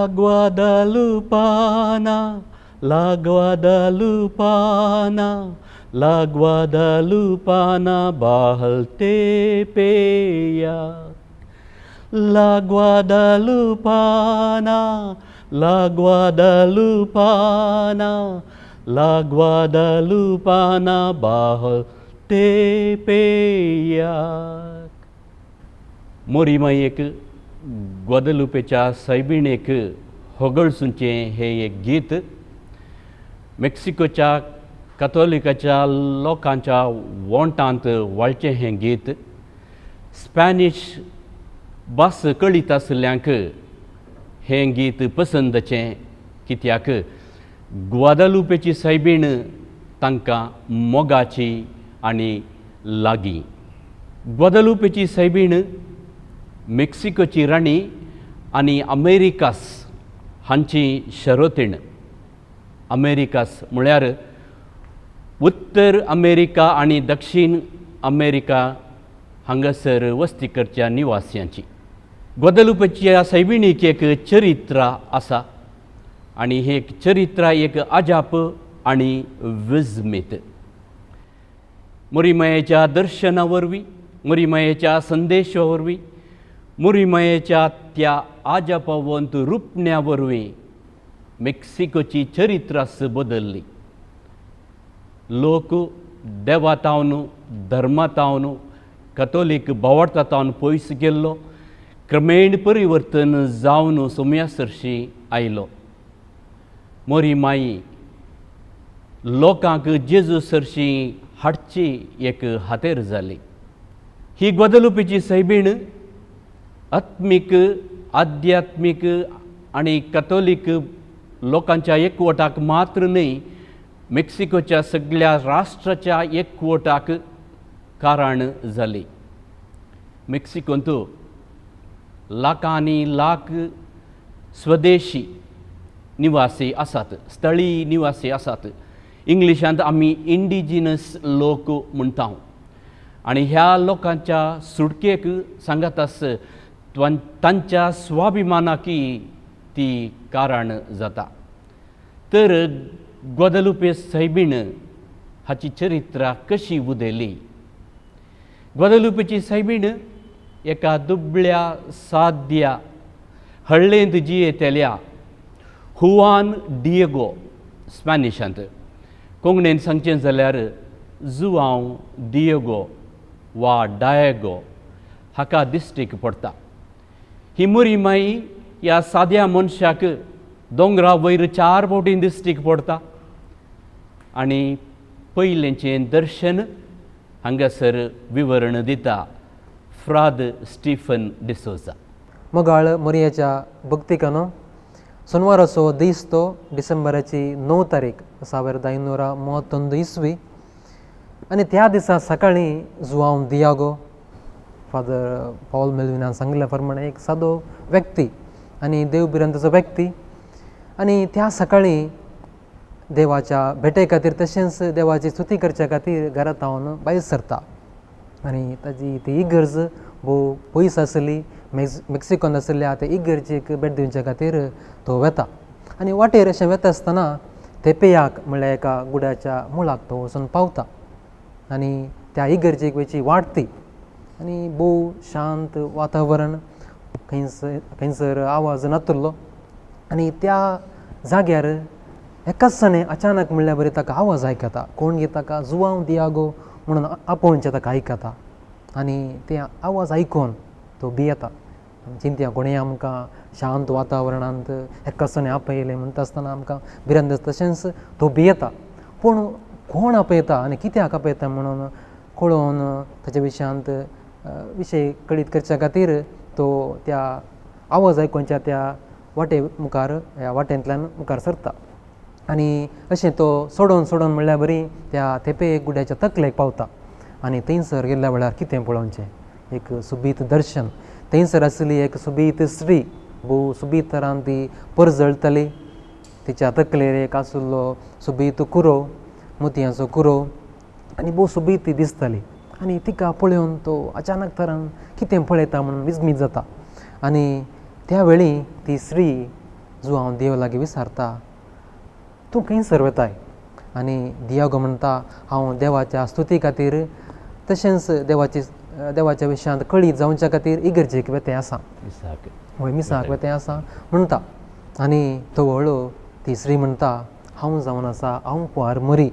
Guadalupana, la Guadalupana, la Guadalupana bahal tepeyak. La Guadalupana, la Guadalupana, la Guadalupana bahal tepeyak. मोरीमायेक ग्वादलुपेच्या सायबिणेक होगळसुंचे हे एक गीत मेक्सिकोच्या कॅथोलिकाच्या लोकांच्या वोंटांत वाळचें हें गीत स्पॅनिश भास कळीत आसल्यांक हें गीत पसंदचें कित्याक ग्वादलुपेची सायबीण तांकां मोगाची आनी लागीं. ग्वादलुपेची सायबीण मेक्सिकोची राणी आनी अमेरिकास हांची शरोतीण. अमेरिकास म्हळ्यार उत्तर अमेरिका आनी दक्षिण अमेरिका हांगासर वस्ती करच्या निवासियांची. ग्वादलुपेच्या सायबिणीक एक चरित्र आसा आनी हें चरित्र एक अजाप आनी विस्मीत. मोरीमायेच्या दर्शना वरवीं, मोरीमायेच्या संदेशा वरवीं, मोरीमायेच्या त्या आजापवंत रुपण्या वरवीं मेक्सिकोची चरित्रास बदलली. लोक देवातावन धर्मातावन कॅथोलीक भावार्थातावन पयस गेल्लो क्रमेण परिवर्तन जावन सोम्यासरशी आयलो. मोरीमाई लोकांक जेजू सरशी हाडची एक हातेर जाली. ही ग्वादलुपेची सायबीण आत्मीक, आध्यात्मीक आनी कॅथोलीक लोकांच्या एकवटाक मात्र न्हय, मेक्सिकोच्या सगळ्या राष्ट्राच्या एकवटाक कारण जाली. मेक्सिकोंत लाखांनी लाख स्वदेशी निवासी आसात, स्थळी निवासी आसात. इंग्लिशांत आमी इंडिजिनस लोक म्हणटा आनी ह्या लोकांच्या सुटकेक सांगत आस तांच्या स्वाभिमानाकी ती कारण जाता. तर ग्वादलुपे सायबीण हाची चरित्रा कशी उदेली. ग्वादलुपेची सायबीण एका दुबळ्या साद्या हळ्ळेंत जियेतेल्या हुआन डिएगो, स्पॅनिशांत कोंकणीन सांगचें जाल्यार जुआंव डिएगो वा डायगो हाका दिश्टीक पडटा. ही मोरीमाई ह्या साद्या मनशाक दोंगरा वयर 4 फावटीं दिश्टीक पडटा आनी पयलेंचें दर्शन हांगासर विवरण दिता फ्राद स्टीफन डिसोजा. मोगाळ मोरयेच्या भक्तिकानो सोनवार असो दीस तो डिसेंबराची 9 तारीख 1931 इसवी आनी त्या दिसा सकाळीं जुआंव दियागो फादर पॉल मेल्विनान सांगल्या प्रमाणे एक सादो व्यक्ती आनी देवबिरांताचो व्यक्ती आनी त्या सकाळीं देवाच्या भेटे खातीर तशेंच देवाची स्तुती करचे खातीर घरांतावन भायर सरता. आनी ताजी ती इगर्ज भोव पयस आसली, मेक्सिकोन आसल्या त्या इगर्जेक भेट दिवचे खातीर तो वेता. आनी वाटेर अशें वेता आसतना तेपेयाक म्हणल्यार एका गुड्याच्या मुळाक तो वचून पावता आनी त्या इगर्जेक वेची वाट ती आनी भोव शांत वातावरण, खंयसर आवाज नातुरलो आनी त्या जाग्यार एकाचसाणे अचानक म्हणल्यार बरें ताका आवाज आयकता. कोण गे ताका जुआंव दियागो म्हणून आपोवचे ताका आयकता आनी ते आवाज आयकून तो भियेता. चिंतया कोणें आमकां शांत वातावरणांत एकाचसाणे आपयलें म्हणटा आसतना आमकां भिरांत दिसता तशेंच तो भियेता. पूण कोण आपयता आनी कित्याक आपयता म्हणून कळोवन ताच्या विशयांत विशय कळीत करचे खातीर तो त्या आवाज आयकोनच्या त्या वाटे मुखार ह्या वाटेंतल्यान मुखार सरता आनी अशें तो सोडोन म्हणल्यार बरी त्या तेपे गुड्याच्या तकलेक पावता. आनी थंयसर गेल्ल्या वेळार कितें पळोवचें, एक सुबीत दर्शन. थंयसर आसली एक सुबीत स्त्री, भोव सुबीत तरान ती परजळटली. तिच्या तकलेर एक आसुल्लो सुबीत कुरो, मोतयांचो कुरो आनी भोव सुबीत ती दिसताली. आनी तिका पळोवन तो अचानक तरान कितें पळयता म्हणून विस्मीत जाता. आनी त्या वेळी ती स्त्री जुआंव देव लागीं विचारता तूं खंयसर वताय आनी दियागो म्हणटा हांव देवाच्या स्तुती खातीर तशेंच देवाच्या विशयांत कळीत जावच्या खातीर इगर्जेक वेतें आसा इसाक हय मिसाक वेतें आसा म्हणटा आनी तो व्हळू ती स्त्री म्हणटा हांव जावन आसा हांव कुंवार मरी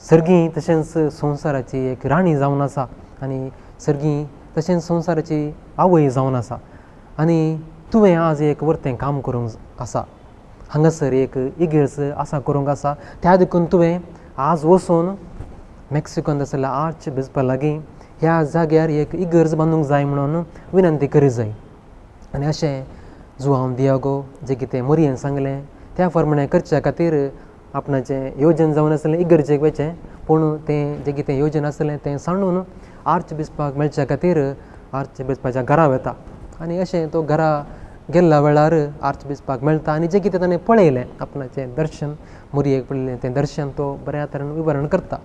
सर्गी तशेंच संवसाराची एक राणी जावन आसा आनी सर्गी तशेंच संवसाराची आवय जावन आसा आनी तुवें आज एक वर्तें काम करूंक आसा हांगासर एक इगर्ज आसा करूंक आसा त्या देखून तुवें आज वचून मॅक्सिकोन आसलेल्या आर्च बिस्पा लागीं ह्या जाग्यार एक इगर्ज बांदूंक जाय म्हणून विनंती करी जाय आनी अशें जुआंव दियागो जें कितें मोरयेन सांगलें त्या प्रमाणे करच्या खातीर आपणाचें येवजन जावन आसलें इगर्जेक वचें पूण तें जें कितें येवजन आसलें तें सांडून आर्च बिस्पाक मेळच्या खातीर आर्च बिस्पाच्या घरा वता आनी अशें तो घरा गेल्ल्या वेळार आर्च बिस्पाक मेळटा आनी जें कितें ताणें पळयलें आपणाचें दर्शन मोरयेक पळयलें तें दर्शन तो बऱ्या तरेन विवरण करता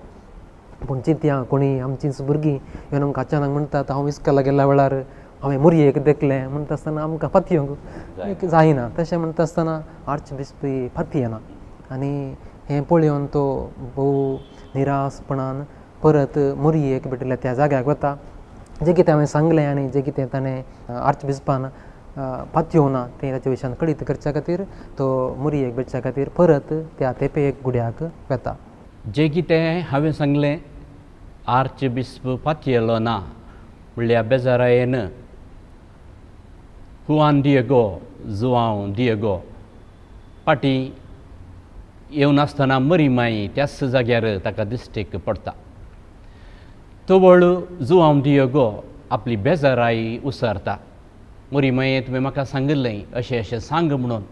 पूण चिंतया कोणी आमचींच भुरगीं येवन आमकां अचानक म्हणटात हांव इस्कॉला गेल्ल्या वेळार हांवें मोरयेक देखलें म्हणटा आसतना आमकां फातयोंक जायना तशें म्हणटा आसतना आर्च बिस्पी फातयना आनी हें पळोवन तो भोव निरासपणान परत मोरयेक भेटयल्या त्या जाग्याक वता जें कितें हांवें सांगलें आनी जें कितें ताणें आर्च बिस्पान फातयोवना तें ताच्या विशयान कळीत करच्या खातीर तो मोरयेक भेटच्या खातीर परत त्या तेपेक गुड्याक वता जें कितें हांवें सांगलें आर्च बिस्प फातयेलो ना म्हणल्यार बेजारायेन हुआन दिएगो जुआंव दिएगो फाटीं येवन आसतना मरी माई त्याच जाग्यार ताका दिश्टेक पडटा तो व्हळू जुआंव दिएगो आपली बेजाराई उसारता मरी माये तुवें म्हाका सांगलें अशें अशें सांग म्हणून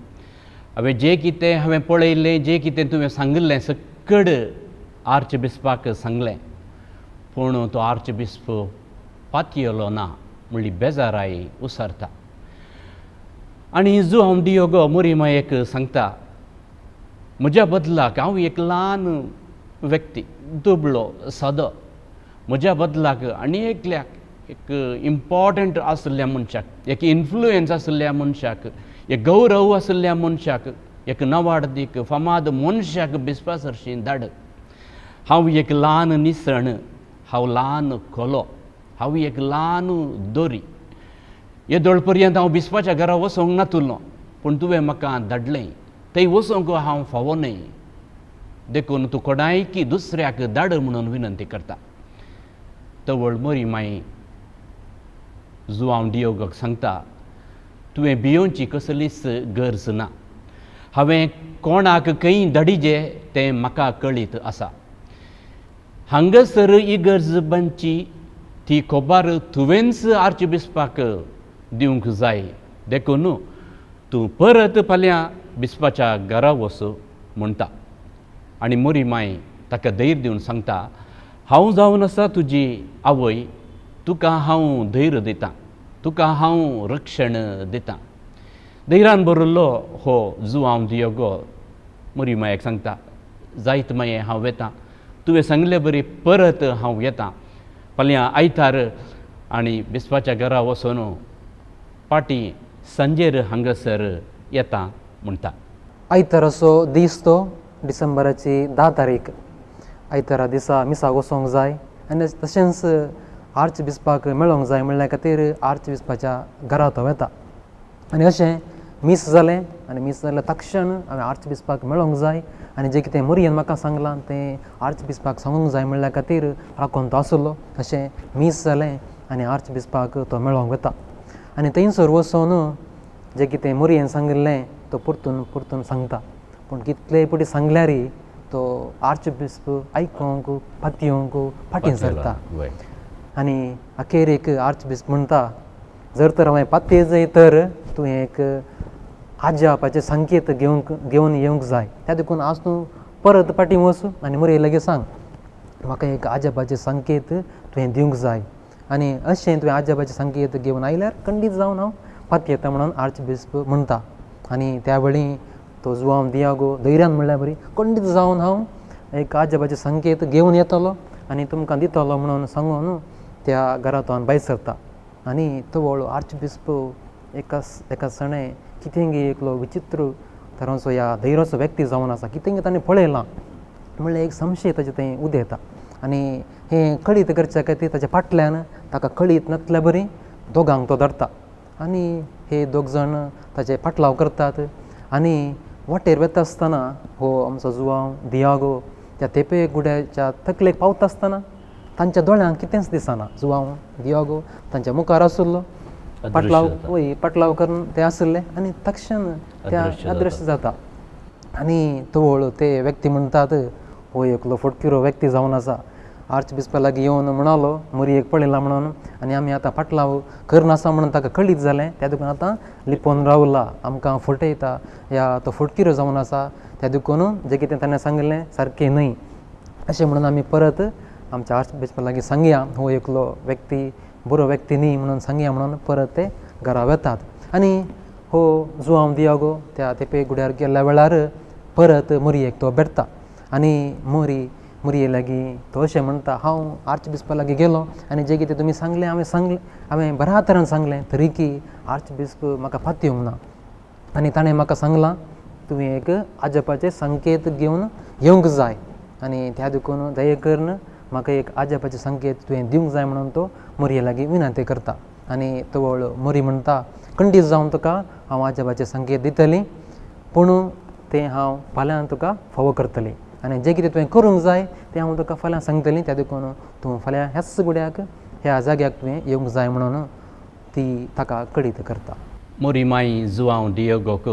हांवें जें कितें हांवें पळयलें जें कितें तुवें सांगलें सकड आर्च बिस्पाक सांगलें पूण तो आर्च बिस्प फातयेलो ना म्हणली बेजाराई उसारता आनी जुआंव दिएगो मोरी मायेक सांगता म्हज्या बदलाक हांव एक ल्हान व्यक्ती दुबळो सादो म्हज्या बदलाक आनी एकल्याक एक इम्पॉर्टंट आशिल्ल्या मनशाक एक इन्फ्लुएन्स आशिल्ल्या मनशाक एक गौरव आशिल्ल्या मनशाक एक नवाडदीक फामाद मनशाक बिस्पा सरशी धाड हांव एक ल्हान निसण हांव ल्हान खोलो हांव एक ल्हान दोरी येदोळ पर्यंत हांव बिस्पाच्या घरा वचोंक नातुलो पूण तुवें म्हाका धाडलें थंय वचोंक हांव फावो न्हय देखून तूं कोणायकी दुसऱ्याक धाड म्हणून विनंती करता तो व्हळ मोरी माई जुआंव दिएगोक सांगता तुवें भियोवची कसलीच गरज ना हांवें कोणाक खंय धाडिचें तें म्हाका कळीत आसा हांगासर इगर्ज बांदची ती खबर तुवेंच आर्च बिस्पाक दिवंक जाय देखून तूं परत फाल्यां बिस्पाच्या घरा वच म्हणटा आनी मोरी माय ताका धैर्य दिवन सांगता हांव जावन आसा तुजी आवय तुका हांव धैर्य दितां तुका हांव रक्षण दितां धैर्यान भरिल्लो हो जुआंव दिएगो मोरी मायेक सांगता जायत माये हांव येतां तुवें सांगले बरी परत हांव येतां फाल्यां आयतार आनी बिस्पाच्या घरा वचून पाटी सांजेर हांगासर येता म्हणटा आयतार असो दीस तो डिसेंबराची 10 तारीख आयतारा दिसा मिसाक वचोंक जाय आनी तशेंच आर्च बिस्पाक मेळोंक जाय म्हणल्या खातीर आर्च बिस्पाच्या घरा तो वता आनी अशें मीस जालें आनी मीस जाल्या तक्षण हांवें आर्च बिस्पाक मेळोंक जाय आनी जें कितें मोरयेन म्हाका सांगलां तें आर्च बिस्पाक सांगूंक जाय म्हणल्या खातीर राखून तो आसलो अशें मीस जालें आनी आर्च बिस्पाक तो मेळोंक वता आनी थंयसर वचून जें कितें मोरयेन सांगिल्लें तो परतून सांगता पूण कितलेय फावटी सांगल्यारय तो आर्च बिस्प आयकोंक फातयोंक फाटीं सरता आनी अखेर एक आर्च बिस्प म्हणटा जर तर हांवें फातय जाय तर तूं एक आज्या बापाचे संकेत घेवन येवंक जाय त्या देखून आज तूं परत फाटीं वच आनी मोरये लागीं सांग म्हाका एक आज्या बापाचे संकेत तुवें दिवंक जाय आनी अशें तुवें आज्या बापाचे संकेत घेवन आयल्यार खंडीत जावन हांव फातीं येता म्हणून आर्च बिस्प म्हणटा आनी त्या वेळी तो जुआंव दिएगो धैर्यान म्हणल्यार बरी खंडीत जावन हांव एक आज्या बापाचे संकेत घेवन येतलो आनी तुमकां दितलो म्हणून सांगून त्या घरांतल्यान भायर सरता आनी तो व्हडलो आर्च बिस्प एका सणे कितेंगे एकलो विचित्र तरांचो ह्या धैर्याचो व्यक्ती जावन आसा, कितेंगे ताणें पळयलां म्हणल्यार एक संशय ताचे थंय उदें येता. आनी हें कळीत करच्या खातीर ताच्या फाटल्यान ताका कळीत नासल्या बरी दोगांक तो धरता आनी हे दोग जाण ताचे फाटलाव करतात. आनी वाटेर वता आसतना हो आमचो जुआंव दियागो त्या तेपे गुड्याच्या तकलेक पावता आसतना तांच्या दोळ्यांक कितेंच दिसना. जुआंव दियागो तांच्या मुखार आशिल्लो, फाटलाव करून ते आशिल्ले आनी तक्षण त्या अदृश्य जाता. आनी तवळ ते व्यक्ती म्हणटात हो एकलो फटकिरो व्यक्ती जावन आसा, आर्च बिस्पा लागीं येवन म्हणालो मोरयेक पळयला म्हणून, आनी आमी आतां फाटलाव करनासा म्हणून ताका कळीत जालें. त्या देखून आतां लिपोवन रावला, आमकां फटयता, ह्या तो फटकिरो जावन आसा. त्या देखून जें कितें ताणें सांगलें सारकें न्हय अशें म्हणून आमी परत आमच्या आर्च बिस्पा लागीं सांगया हो एकलो व्यक्ती बरो व्यक्ती न्ही म्हणून सांगया म्हणून परत ते घरा वेतात. आनी हो जुआंव दियागो त्या तेपे गुड्यार गेल्ल्या वेळार परत मोरयेक तो भेटता. आनी मोरये लागीं तो अशें म्हणटा, हांव आर्च बिस्पा लागीं गेलो आनी जें कितें तुमी सांगलें हांवें बऱ्या तरेन सांगलें, तरी की आर्च बिस्प म्हाका फाती येवंक ना. आनी ताणें म्हाका सांगलां तुवें एक आजपाचे संकेत घेवन येवंक जाय आनी त्या देखून दये करून म्हाका एक आजपाचे संकेत तुवें दिवंक जाय म्हणून तो मोरये लागीं विनंती करता. आनी तवळ मोरी म्हणटा, खंडीत जावन तुका हांव आजपाचे संकेत दितलीं, पूण तें हांव फाल्यां तुका फावो करतलीं आनी जें कितें तुवें करूंक जाय तें हांव तुका फाल्यां सांगतलीं. त्या देखून तूं फाल्यां ह्याच गुड्याक ह्या जाग्याक तुवें येवंक जाय म्हणून ती ताका कळीत करता. मोरी माई जुआंव दियागोक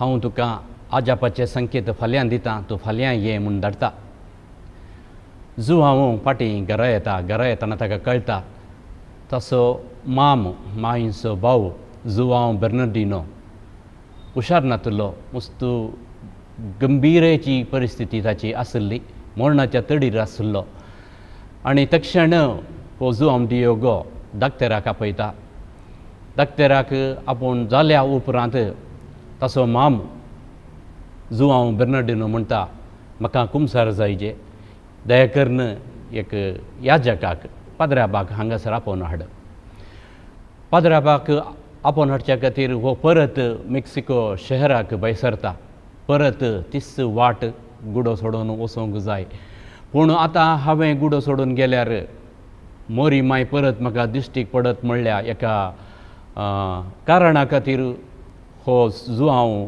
हांव तुका आजापाचे संकेत फाल्यां दितां, तूं फाल्यां ये म्हूण धाडटा. जुआंव फाटीं घरा येताना ताका कळटा तसो माईचो भाव जुआंव बेर्नार्डिनो हुशार नातलो, मस्त गंभीरेची परिस्थिती ताची आसली, मरणाच्या तडीर आसलो. आनी तक्षण हो जुआंव दियागो डाक्टराक आपयता. डाक्टराक आपूण जाल्या उपरांत तसो जुआंव बेर्नार्डिनो म्हणटा, म्हाका कुमसार जायजे, दया करून एक याजकाक पाद्राबाक हांगासर आपोवन हाड. पाद्राबाक आपोवन हाडच्या खातीर हो परत मेक्सिको शहराक भायर सरता. परत तीच वाट गुडो सोडून वचूंक जाय. पूण आतां हांवें गुडो सोडून गेल्यार मोरी माय परत म्हाका दिश्टीक पडत म्हणल्या एका कारणा खातीर हो जुआंव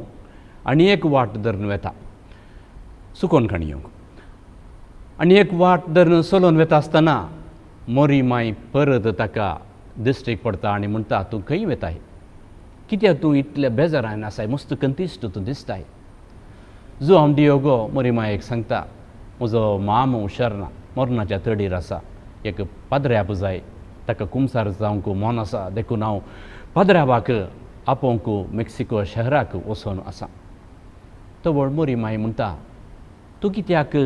आनी एक वाट धरून वेता सुकोन काणयोंक. आनी एक वाट धरून चलोवन वेता आसतना मोरी माय परत ताका दिश्टीक पडटा आनी म्हणटा, तूं खंय वेताय, कित्याक तूं इतल्या बेजारान आसाय, मस्त कंतिश्ट तूं दिसताय. जुआंव दियागो मोरी मायेक सांगता, म्हजो हुशार ना, मरणाच्या तडीर आसा, एक पाद्र्याब जाय, ताका कुमसार जावंक मन आसा, देखून हांव पाद्र्याबाक आपोवंक मेक्सिको शहराक वचोन आसा. तो मोरी माय म्हणटा, तूं कित्याक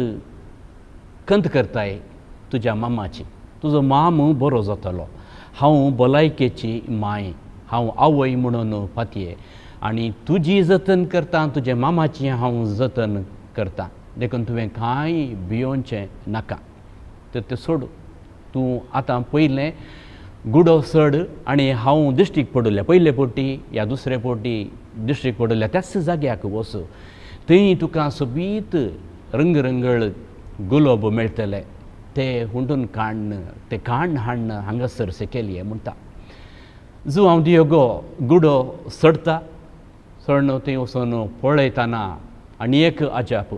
कंत करताय तुज्या मामाची, तुजो बरो जातलो, हांव भलायकेची माय, हांव आवय म्हणून फातये आनी तुजी जतन करता, तुजे मामाची हांव जतन करता, देखून तुवें कांय भियोवचें नाका. तर तें सोड, तूं आतां पयलें गुडो चड आनी हांव दिश्टीक पडल्या पयले पोटी या दुसरे पोटी दिश्टीक पडल्या त्याच जाग्याक वच, थंय तुका सोबीत रंगरंगळ गुलाब मेळटले, ते हुंडून काडन हाडन हांगासर सेकेलिये म्हणटा. जुआंव दियागो गुडो चडटा. चडन थंय वचून पळयतना आनी एक अजाप,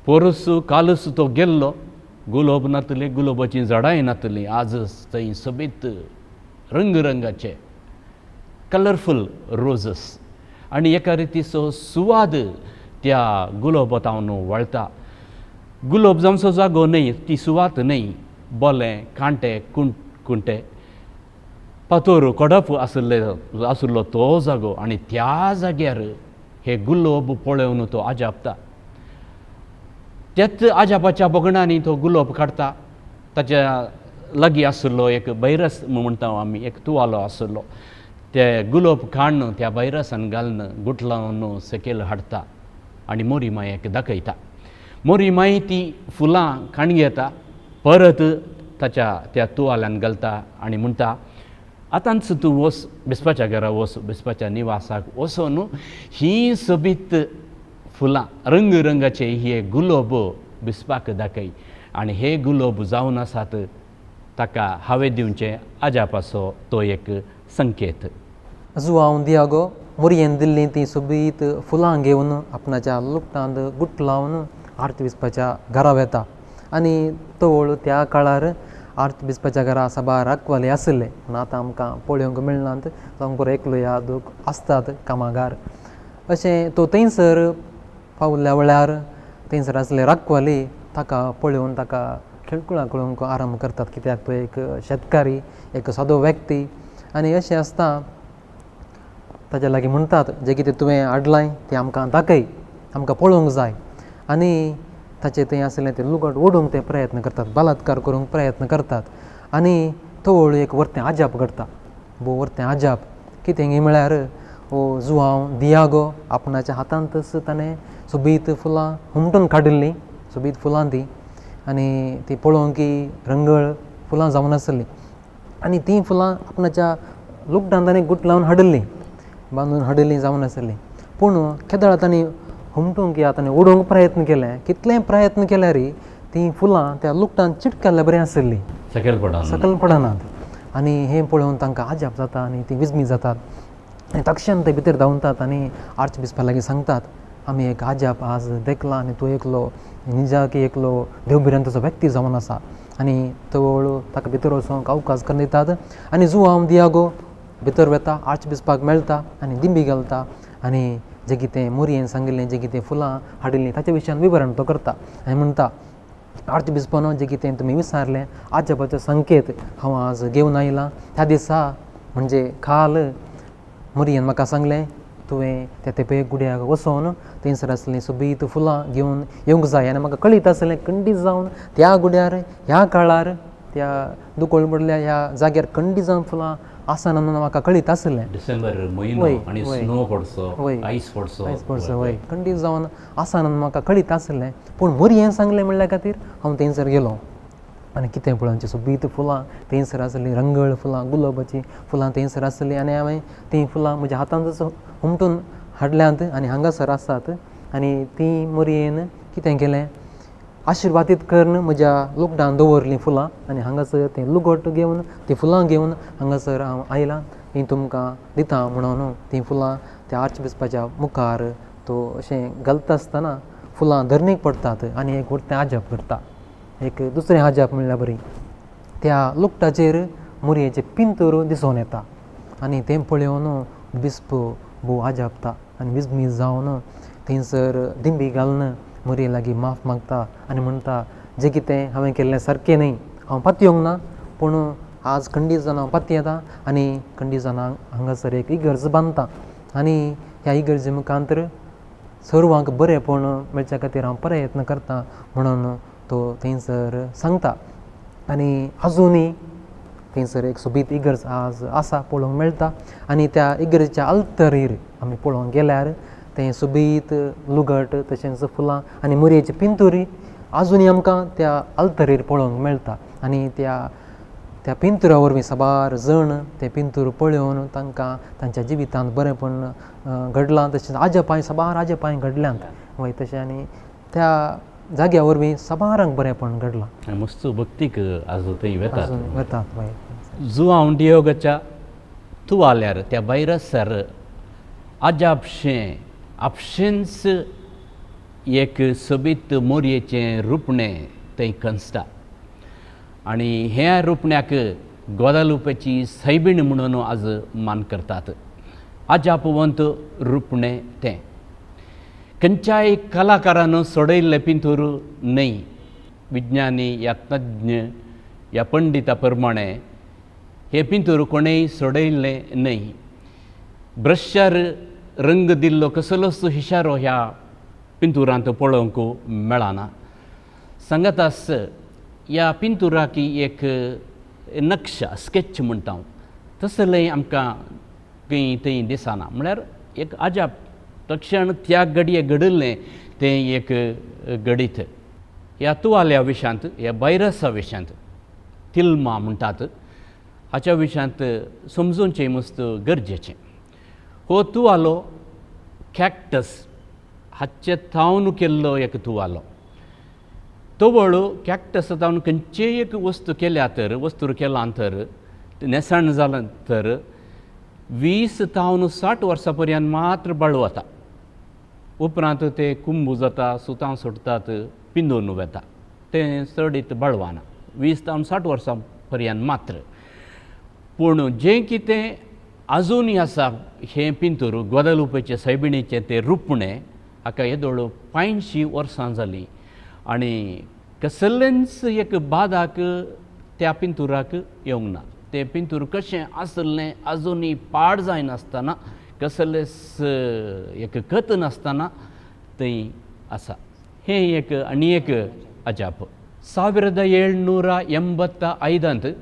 परस कालच तो गेल्लो, गुलाब नातले, गुलाबाची झाडांय नातलीं, आज थंय सोबीत रंगरंगाचे कलरफूल रोजस आनी एका रितीचो सुवाद त्या गुलाबांतावन वळटा. गुलाब जावचो जागो न्हय, ती सुवात न्हय, बोलें कांटे कुंटे पातोर कडप आसलो तो जागो आनी त्या जाग्यार हे गुलाब पळोवन तो आजापता. त्याच आजापाच्या बोगणांनी तो गुलाब काडटा. ताच्या लागीं आसलो एक बैरस म्हणटा आमी, एक तुवालो आसलो, ते गुलाब काडन त्या बैरसान घालन गुटलावन सकयल हाडटा आनी मोरी मायेक दाखयता. मोरी माय ती फुलां काणगी येता, परत ताच्या त्या तुवाल्यान घालता आनी म्हणटा, आतांच तूं वच बिस्पाच्या घरा वच बिस्पाच्या निवासाक वचून ही सोबीत फुलां रंगाचे हे गुलाब बिस्पाक दाखय आनी हे गुलाब जावन आसात ताका हांवें दिवचें आजापाचो तो एक संकेत. जुआंव दियागो मोरयेन दिल्लीं तीं सोबीत फुलां घेवन आपणाच्या लुगटांत गुट्ट लावन आर्चबिस्पाच्या घरा वेता आनी तवळ त्या काळार आर्चबिस्पाच्या घरा साबार राखवाले आसले पूण आतां आमकां पळोवंक मेळनात. आमकां एकलो ह्या दोग आसतात कामागार. अशें तो थंयसर पावल्या वेळार थंयसर आसले राखवाली ताका पळोवन ताका खेळकुळां कळोवंक आराम करतात, कित्याक तो एक शेतकारी, एक सादो व्यक्ती. आनी अशें आसता ताच्या लागीं म्हणटात जें कितें तुवें हाडलां तें आमकां दाखय, आमकां पळोवंक जाय. आनी ताचें थंय आसलें तें लुगट ओडूंक ते प्रयत्न करतात, बलात्कार करूंक प्रयत्न करतात. आनी तो एक व्हडलें आजाप घडटा, व्हडलें आजाप. कितें गे म्हळ्यार हो जुआंव दियागो आपणाच्या हातांतच ताणें सोबीत फुलां हुमटून काडिल्लीं, सोबीत फुलां तीं, आनी ती पळोवंक रंगळ फुलां जावन आसलीं. आनी तीं फुलां आपणाच्या लुगटांत ताणें गुट्ट लावन हाडिल्लीं, बांदून हाडिल्लीं जावन आसलीं. पूण केदळ ताणें हुमटूंक या ताणें ओडूंक प्रयत्न केले, कितलेंय प्रयत्न केल्यार तीं फुलां त्या लुगटांत चिटकल्ल्या बरीं आसलीं, सकयल पडनात. आनी हें पळोवन तांकां आजाप जाता आनी तीं विजमी जातात. आनी तक्षण ते भितर धांवतात आनी आर्चबिस्पा लागीं सांगतात, आमी एक आजाप आज देखला आनी तूं एकलो निजाकी एकलो देवभिरांतचो व्यक्ती जावन आसा. आनी तवळ ताका भितर वचूंक अवकाश करून दितात. आनी जुआंव दियागो भितर वेता, आर्चबिस्पाक मेळटा आनी दिंबी घालता आनी जें कितें मोरयेन सांगिल्लें, जें कितें फुलां हाडिल्लीं ताच्या विशयान विवरण तो करता. आनी म्हणटा, आर्चबिस्पानो जें कितें तुमी विचारलें आजापाचो संकेत हांव आज घेवन आयलां. त्या दिसा म्हणजे काल मोरयेन म्हाका सांगलें तुवें त्या तेपय गुड्याक वचोन थंयसर आसलीं सोबीत फुलां घेवन येवंक जाय. आनी म्हाका कळीत आसलें खंडीत जावन त्या गुड्यार ह्या काळार त्या दुकोळ पडल्या ह्या जाग्यार खंडीत जावन फुलां आसना म्हणून म्हाका कळीत आसलें. डिसेंबर म्हयनो आनी स्नो पडचो, आयस पडचो, वय खंडीत जावन आसना म्हणून म्हाका कळीत आसलें. पूण मोरयेन सांगलें म्हणल्या खातीर हांव थंयसर गेलो आनी कितें पळोवचें सोबीत फुलां थंयसर आसलीं, रंगळ फुलां, गुलाबाचीं फुलां थंयसर आसलीं. आनी हांवें तीं फुलां म्हज्या हातांतच हुमटून हाडल्यांत आनी हांगासर आसात. आनी तीं मोरयेन कितें केलें, आशिर्वादीत करून म्हज्या लुगटांत दवरलीं फुलां. आनी हांगासर तें लुगट घेवन तीं फुलां घेवन हांगासर हांव आयलां. तीं तुमकां दिता म्हणून तीं फुलां त्या आर्चबिस्पाच्या मुखार तो अशें घालता आसतना फुलां धरणीक पडटात. आनी एक व्हडलें आजाप घडटा. एक दुसरें आजाप म्हणल्यार बरी, त्या लुगटाचेर मोरयेचें पिंतूर दिसून येता. आनी तें पळोवन बिस्प भोव आजापता आनी विजमी जावन थंयसर दिंबी घालून मोरये लागीं माफ मागता आनी म्हणटा, जें कितें हांवें केल्लें सारकें न्ही, हांव पाती येवंक ना, पूण आज खंडीत जावन हांव पाती येता आनी खंडीत जावन हांगासर एक इगर्ज बांदता. आनी ह्या इगर्जे मुखांतर सर्वांक बरेंपण मेळच्या खातीर हांव प्रयत्न करता म्हणून तो थंयसर सांगता. आनी आजुनूय थंयसर एक सोबीत इगर्ज आज आसा, पळोवंक मेळटा. आनी त्या इगर्जेच्या अल्तरीर आमी पळोवंक गेल्यार तें सोबीत लुगट तशेंच फुलां आनी मोरयेची पिंतूरी आजुनूय आमकां त्या अल्तरीर पळोवंक मेळटा. आनी त्या पिंतुरा वरवीं साबार जण तें पिंतूर पळोवन तांकां तांच्या जिवितांत बरेंपण घडलां, तशेंच आजापांय साबार आजापांय घडल्यांत वय तशें. आनी त्या जाग्या वरवीं साबारांक बरेंपण घडलां. मस्त भक्तीक आजू थंय वेतात वय. जुआंव दियागोच्या तुवाल्यार त्या भायरसर आजापशें आपशेंच एक सोबीत मोरयेचें रुपणें थंय कंसता. आनी ह्या रुपण्याक गोदालुपेची सैबीण म्हणून आज मान करतात. आजापवंत रुपणें तें खंयच्याय कलाकारान सोडयल्लें पिंतूर न्हय. विज्ञानी या तज्ञ या पंडिता प्रमाणे हें पिंतूर कोणेय सोडयल्लें न्हय. ब्रशार रंग दिल्लो कसलोच इशारो ह्या पिंतुरांत पळोवंक मेळना. सांगतास ह्या पिंतुराक एक नक्षा स्केच म्हणटा तसलें आमकां थंय दिसना. म्हळ्यार एक आजाप तक्षण त्या घडये घडिल्लें तें एक घडीत. ह्या तुवाल्या विशयांत, ह्या भायरसा विशयांत तिल्मा म्हणटात. हाच्या विशयांत समजूनचें मस्त गरजेचें. हो तुवालो कॅक्टस हाचे थावन केल्लो एक तुवालो. तो वळू कॅक्टस तावन खंयचेय एक वस्तू केल्या तर वस्तू केला तर नेसाण जालें तर 20 तावन 60 वर्सां पर्यंत मात्र बळवता. उपरांत ते कुंभ जाता, सुतां सुटतात, पिंजून वेता. तें चड बळवाना 20 तावन 60 वर्सां पर्यंत मात्र. पूण जें कितें आजुनूय आसा हें पिंतूर ग्वादालुपेचे सायबिणीचें तें रुपणें हाका येदोळ 85 वर्सां जालीं आनी कसलेंच एक बादाक त्या पिंतुराक येवंक ना. तें पिंतूर कशें आसलें आजुनूय पाड जायनासतना कसलेंच एक खत नासतना थंय आसा. हें एक आनी एक अजाप. 1785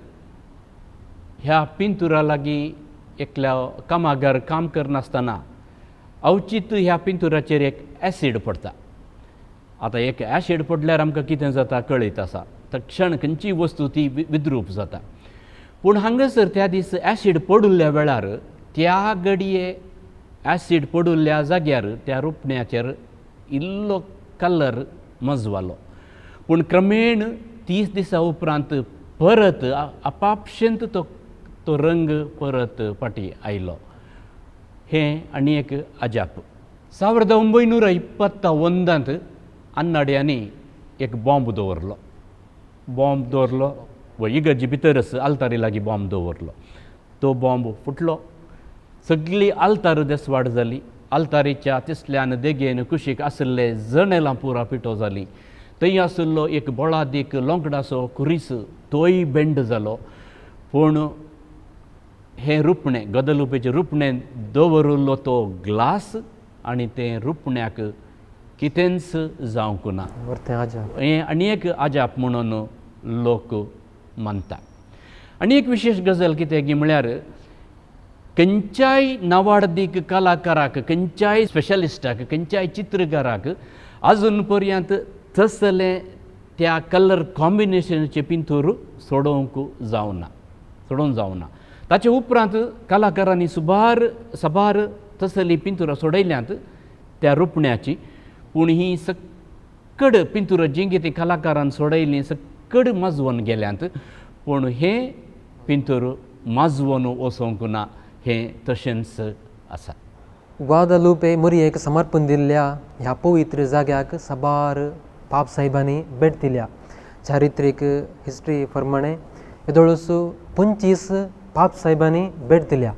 ह्या पिंतुरा लागीं एकल्या कामागार काम करनासतना अवचित ह्या पिंतुराचेर एक एसीड पडटा. आतां एक एसीड पडल्यार आमकां कितें जाता कळीत आसा. तक्षण खंयची वस्तू ती विद्रूप जाता. पूण हांगासर त्या दीस एसीड पडुल्ल्या वेळार त्या घडये एसीड पडुल्ल्या जाग्यार त्या रुपण्याचेर इल्लो कलर मजवालो. पूण क्रमेण 30 दिसां उपरांत परत आपापशेंत तो रंग परत फाटी आयलो. हें आनी एक अजाप. 1921 अन्नाड्यांनी एक बॉम्ब दवरलो. इगर्जे भितरच आल्तारी लागीं बॉम्ब दवरलो. तो बॉम्ब फुटलो. सगळी आल्तार देसवाड जाली. आल्तारीच्या तिसल्यान देगेन कुशीक आसले जनेलां पुरा पिटो जाली. थंय आशिल्लो एक बोळादीक लोंकडाचो कुरीस तोय बेंड जालो. पूण हें रुपणें गदलुपेचें रुपणें दवरिल्लो तो ग्लास आनी तें रुपण्याक कितेंच जावंक ना. हें आनी एक अजाप म्हणून लोक मानता. आनी एक विशेश गजाल कितें की म्हळ्यार खंयच्याय नावाडदीक कलाकाराक, खंयच्याय स्पेशलिस्टाक, खंयच्याय चित्रकाराक आजून पर्यंत तसलें त्या कलर कॉम्बिनेशनाचें पिंतूर सोडोवंक जावना. ताचे उपरांत कलाकारांनी सबार तसलीं पिंतुरां सोडयल्यांत त्या रुपण्याची. पूण ही सक्कड पिंतुरां जीं कितें कलाकारान सोडयलीं सक्कड माजवून गेल्यांत. पूण हें पिंतूर माजवून वचोवंक ना. हें तशेंच आसा. ग्वादालुपे मोरयेक समर्पण दिल्ल्या ह्या पवित्र जाग्याक साबार पाप साहेबांनी भेट दिल्या. चारित्रीक हिस्ट्री प्रमाणे येदोळूच 25 पाप साहेबांनी भेट दिल्या.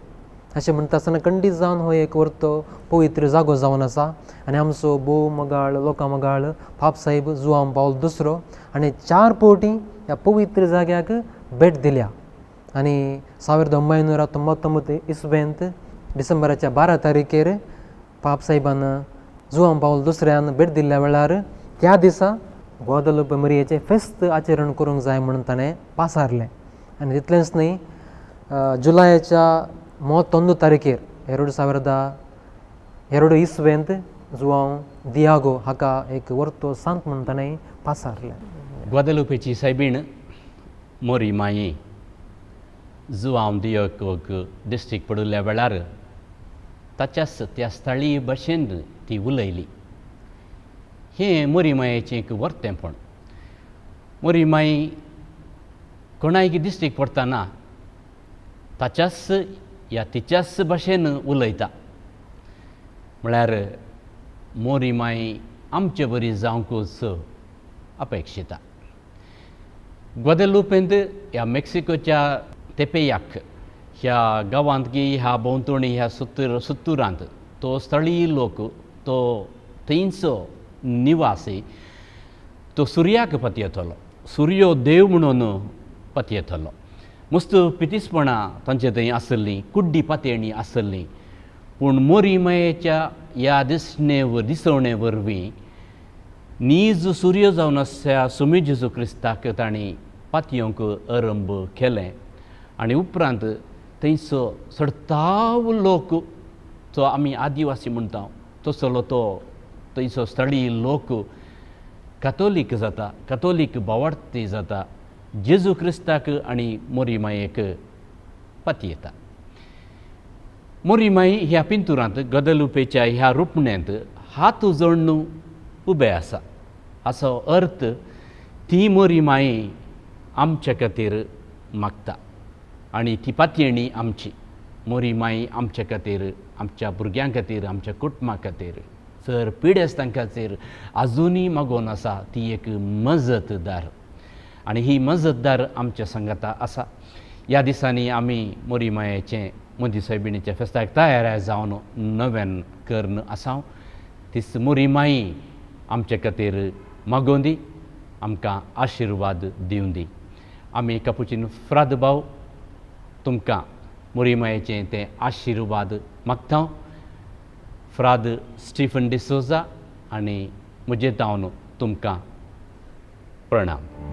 अशें म्हणटा आसतना खंडीत जावन हो एक वर्तो पवित्र जागो जावन आसा. आनी आमचो भोव मोगाळ लोकां मोगाळ पाप साहेब जुआंव पावल II आनी 4 फावटी ह्या पवित्र जाग्याक भेट दिल्या. आनी 1999 इसवेंत डिसेंबराच्या 12 तारखेर पाप साहेबान जुआंव पावल II भेट दिल्ल्या वेळार त्या दिसा ग्वादालुपे मोरयेचें फेस्त आचरण करूंक जाय म्हणून ताणें पासारलें. आनी तितलेंच न्ही, जुलायाच्या 31 तारखेर 2002 इसवेंत जुआंव दियागो हाका एक वर्तो सांत म्हणून ताणें पासारलें. ग्वादालुपेची सायबीण मोरी माई जुआंव दियागोक डिस्ट्रिक्ट पडुल्ल्या वेळार ताच्याच त्या स्थळीय भाशेन ती उलयली. हें मोरी मायेचें एक वर्तेंपण. मोरी माई कोणायक डिस्ट्रिक्ट पडटाना ताच्याच या तिच्याच भाशेन उलयता. म्हळ्यार मोरी माई आमचे बरी जावंकूच अपेक्षिता. ग्वादालुपेंत ह्या मेक्सिकोच्या तेपेयाक ह्या गांवांत की ह्या भोंवतणी ह्या सुत्तुरांत तो स्थळीय लोक, तो थंयचो निवासी, तो सुर्याक पतयेतलो. सुर्यो देव म्हणून पतयेतलो. मस्त पितीसपणां तांचे थंय आसलीं, कुड्डी पातयणी आसलीं. पूण मोरी मायेच्या ह्या दिसवणे वरवीं नीज सुर्य जावन आसा सुमी जेजू क्रिस्ताक तांणी पातयोंक आरंभ केलें. आनी उपरांत थंयचो सडताव लोक, जो आमी आदिवासी म्हणटा तसलो तो थंयचो स्थळीय लोक कॅथोलीक जाता, कॅथोलीक भावार्थी जाता. जेजू क्रिस्ताक आनी मोरी मायेक पती येता. मोरीमाई ह्या पिंतुरांत गदलुपेच्या ह्या रुपण्यांत हात जोडून उबे आसा. हाचो अर्थ ती मोरीमाई आमच्या खातीर मागता आनी ती पातयेणी आमची. मोरीमाई आमच्या खातीर, आमच्या भुरग्यां खातीर, आमच्या कुटुंबा खातीर, जर पिडेस्तां खातीर आजुनूय मागोन आसा. ती एक मजतदार आनी ही मजतदार आमच्या संगता आसा. ह्या दिसांनी आमी मोरीमायेचें मोदी सोयबिणीच्या फेस्ताक तयार जावन नव्यान करन आसा. तीच मोरीमाई आमचे खातीर मागोवन दी, आमकां आशिर्वाद दिवन दी. आमी कापुचीन फ्राद भाव तुमकां मोरीमायेचें तें आशिर्वाद मागता. फ्राद स्टीफन डिसोजा आनी म्हजे तावन तुमकां प्रणाम.